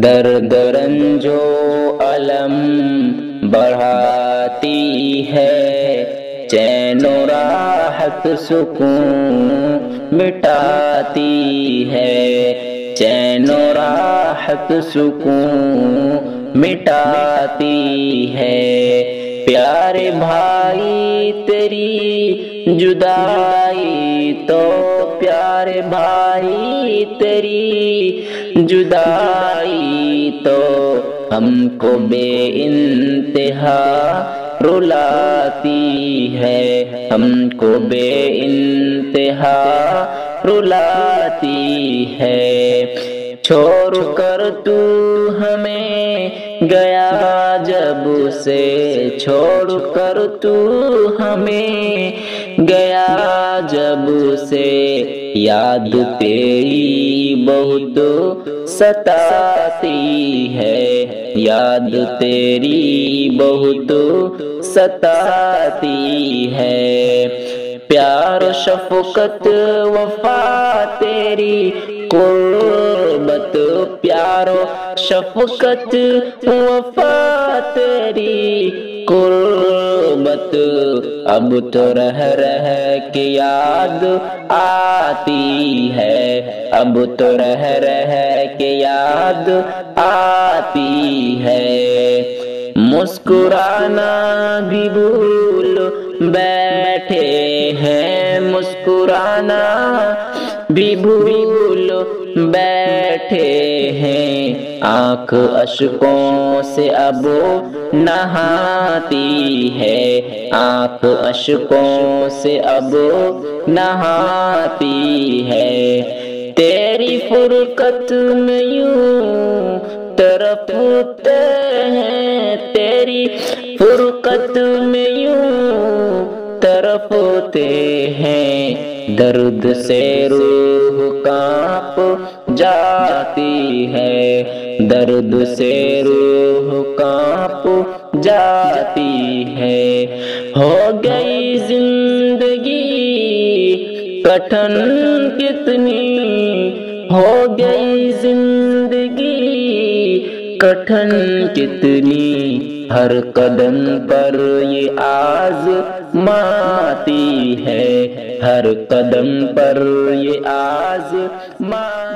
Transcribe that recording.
درد رنجو علم بڑھاتی ہے، چین و راحت سکون مٹاتی ہے، چین و راحت سکون مٹاتی ہے۔ پیارے بھائی تیری جدائی تو، پیارے بھائی تیری جدائی تو ہم کو بے انتہا رلاتی ہے، ہم کو بے انتہا رلاتی ہے۔ چھوڑ کر تو ہمیں گیا جب سے، چھوڑ کر تو ہمیں گیا جب سے، یاد تیری بہت ستاتی ہے، یاد تیری بہت ستاتی ہے۔ پیار و شفقت وفا تیری قربت، پیار و شفقت وفا تیری قربت، اب تو رہ رہ کے یاد آتی ہے، اب تو رہ رہ کے یاد آتی ہے۔ مسکرانا بھی بھول بیٹھے ہیں، مسکرانا بھی بھول بیٹھے ہیں، آنکھ اشکوں سے اب نہاتی ہے، آنکھ اشکوں سے اب نہاتی ہے۔ تیری فرقت میں یوں تڑپتے ہیں، تیری فرقت میں یوں تڑپتے ہیں، درد سے روح کانپ جاتی ہے، درد سے روح کانپ جاتی ہے۔ ہو گئی زندگی کٹھن کتنی، ہو گئی زندگی کٹھن کتنی، ہر قدم پر یہ آزماتی ہے، ہر قدم پر یہ آزماتی